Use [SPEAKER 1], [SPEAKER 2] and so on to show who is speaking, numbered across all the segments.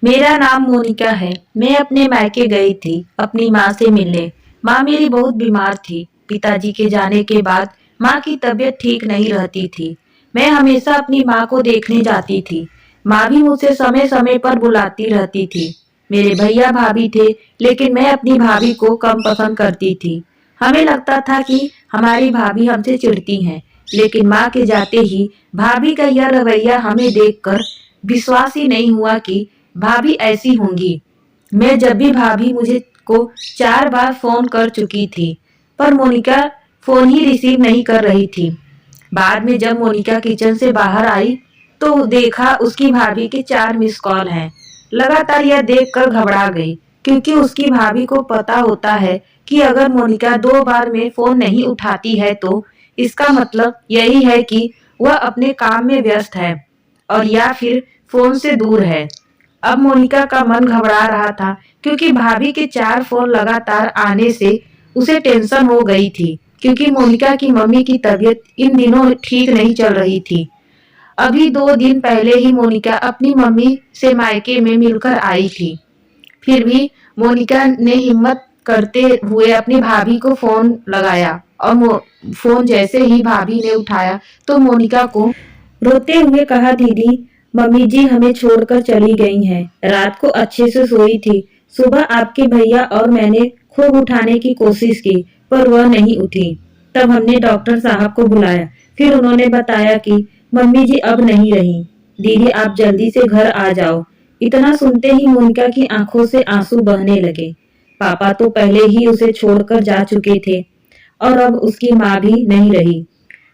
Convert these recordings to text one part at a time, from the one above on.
[SPEAKER 1] मेरा नाम मोनिका है। मैं अपने मायके गई थी अपनी माँ से मिलने। माँ मेरी बहुत बीमार थी। पिताजी के जाने के बाद माँ की तबीयत ठीक नहीं रहती थी। मैं हमेशा अपनी माँ को देखने जाती थी। माँ भी मुझसे समय समय पर बुलाती रहती थी। मेरे भैया भाभी थे, लेकिन मैं अपनी भाभी को कम पसंद करती थी। हमें लगता था कि हमारी भाभी हमसे चिढ़ती हैं, लेकिन माँ के जाते ही भाभी का यह रवैया हमें देखकर विश्वास ही नहीं हुआ कि भाभी ऐसी होंगी। मैं जब भी भाभी मुझे को 4 बार फोन कर चुकी थी, पर मोनिका फोन ही रिसीव नहीं कर रही थी। बाद में जब मोनिका किचन से बाहर आई तो देखा उसकी भाभी के 4 मिस कॉल हैं। लगातार यह देखकर घबरा गई, क्योंकि उसकी भाभी को पता होता है कि अगर मोनिका 2 बार में फोन नहीं उठाती है तो इसका मतलब यही है कि वह अपने काम में व्यस्त है और या फिर फोन से दूर है। अब मोनिका का मन घबरा रहा था, क्योंकि भाभी के 4 फोन लगातार आने से उसे टेंशन हो गई थी, क्योंकि मोनिका की मम्मी की तबीयत इन दिनों ठीक नहीं चल रही थी। अभी 2 दिन पहले ही मोनिका अपनी मम्मी से मायके में मिलकर आई थी। फिर भी मोनिका ने हिम्मत करते हुए अपनी भाभी को फोन लगाया और फोन जैसे ही भाभी ने उठाया तो मोनिका को रोते हुए कहा, दीदी, मम्मी जी हमें छोड़कर चली गई हैं। रात को अच्छे से सोई थी। सुबह आपके भैया और मैंने खूब उठाने की कोशिश की, पर वह नहीं उठी। तब हमने डॉक्टर साहब को बुलाया। फिर उन्होंने बताया कि मम्मी जी अब नहीं रही। दीदी आप जल्दी से घर आ जाओ। इतना सुनते ही मोनिका की आंखों से आंसू बहने लगे। पापा तो पहले ही उसे छोड़कर जा चुके थे और अब उसकी माँ भी नहीं रही।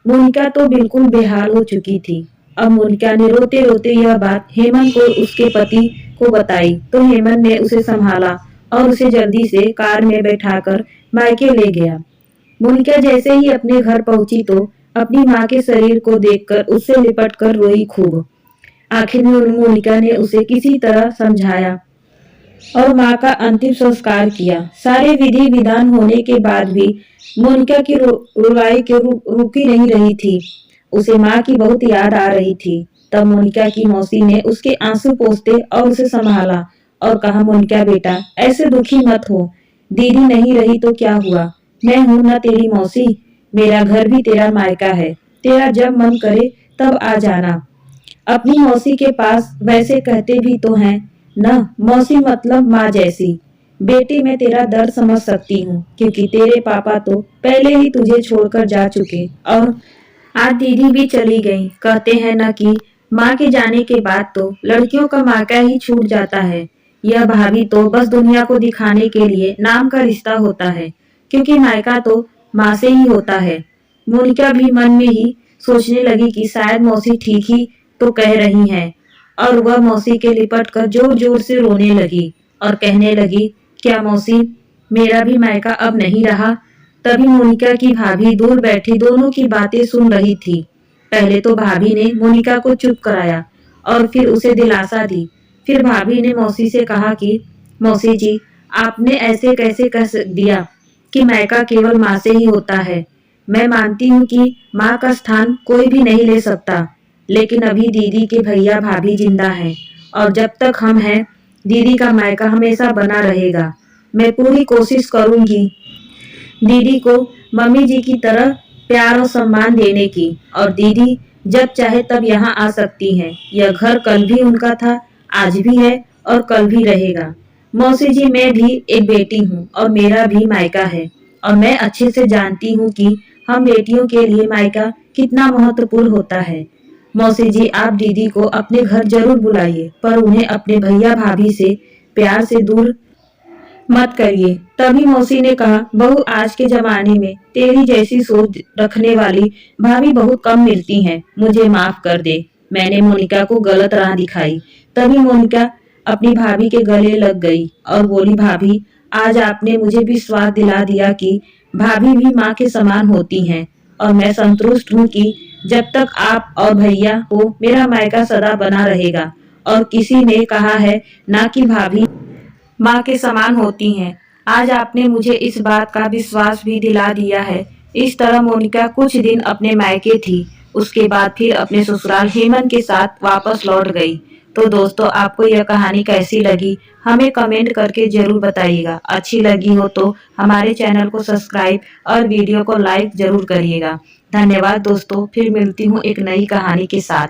[SPEAKER 1] मोनिका तो बिल्कुल बेहाल हो चुकी थी। अब मोनिका ने रोते रोते यह बात हेमंत को उसके पति को बताई तो हेमंत ने उसे संभाला और उसे जल्दी से कार में बैठाकर मायके ले गया। मोनिका जैसे ही अपने घर पहुंची तो अपनी माँ के शरीर को देखकर उससे लिपट कर रोई खूब। आखिर में मोनिका ने उसे किसी तरह समझाया और माँ का अंतिम संस्कार किया। सारे विधि विधान होने के बाद भी मोनिका की रुलाई के रुकी नहीं रही थी। उसे माँ की बहुत याद आ रही थी। तब मोनिका की मौसी ने उसके आंसू पोंछते और उसे संभाला और कहा, मोनिका बेटा ऐसे दुखी मत हो। दीदी नहीं रही तो क्या हुआ, मैं हूं ना तेरी मौसी। मेरा घर भी तेरा मायका है। तेरा जब मन करे तब आ जाना। अपनी मौसी के पास वैसे कहते भी तो हैं न, मौसी मतलब माँ जैसी। बेटी मैं तेरा दर्द समझ सकती हूँ, क्योंकि तेरे पापा तो पहले ही तुझे छोड़कर जा चुके और आज दीदी भी चली गई। कहते हैं न कि माँ के जाने के बाद तो लड़कियों का मायका ही छूट जाता है। यह भाभी तो बस दुनिया को दिखाने के लिए नाम का रिश्ता होता है, क्योंकि मायका तो माँ से ही होता है। मोनिका भी मन में ही सोचने लगी कि शायद मौसी ठीक ही तो कह रही हैं, और वह मौसी के लिपट कर जोर जोर से रोने लगी और कहने लगी, क्या मौसी, मेरा भी मायका अब नहीं रहा। तभी मोनिका की भाभी दूर बैठी दोनों की बातें सुन रही थी। पहले तो भाभी ने मोनिका को चुप कराया और फिर उसे दिलासा दी। फिर भाभी ने मौसी से कहा कि मौसी जी, आपने ऐसे कैसे कह दिया कि मायका केवल माँ से ही होता है। मैं मानती हूँ कि माँ का स्थान कोई भी नहीं ले सकता, लेकिन अभी दीदी के भैया भाभी जिंदा हैं और जब तक हम हैं दीदी का मायका हमेशा बना रहेगा। मैं पूरी कोशिश करूंगी दीदी को मम्मी जी की तरह प्यार और सम्मान देने की, और दीदी जब चाहे तब यहाँ आ सकती हैं। यह घर कल भी उनका था, आज भी है और कल भी रहेगा। मौसी जी, मैं भी एक बेटी हूँ और मेरा भी मायका है, और मैं अच्छे से जानती हूँ कि हम बेटियों के लिए मायका कितना महत्वपूर्ण होता है। मौसी जी, आप दीदी को अपने घर जरूर बुलाइए, पर उन्हें अपने भैया भाभी से प्यार से दूर मत करिए। तभी मौसी ने कहा, बहू, आज के जमाने में तेरी जैसी सोच रखने वाली भाभी बहुत कम मिलती हैं। मुझे माफ कर दे, मैंने मोनिका को गलत राह दिखाई। तभी मोनिका अपनी भाभी के गले लग गई और बोली, भाभी, आज आपने मुझे विश्वास दिला दिया कि भाभी भी माँ के समान होती हैं, और मैं संतुष्ट हूँ कि जब तक आप और भैया हो मेरा मायका सदा बना रहेगा। और किसी ने कहा है ना कि भाभी माँ के समान होती हैं। आज आपने मुझे इस बात का विश्वास भी दिला दिया है। इस तरह मोनिका कुछ दिन अपने मायके थी। उसके बाद फिर अपने ससुराल हेमंत के साथ वापस लौट गई। तो दोस्तों आपको यह कहानी कैसी लगी हमें कमेंट करके जरूर बताइएगा। अच्छी लगी हो तो हमारे चैनल को सब्सक्राइब और वीडियो को लाइक जरूर करिएगा। धन्यवाद दोस्तों, फिर मिलती हूँ एक नई कहानी के साथ।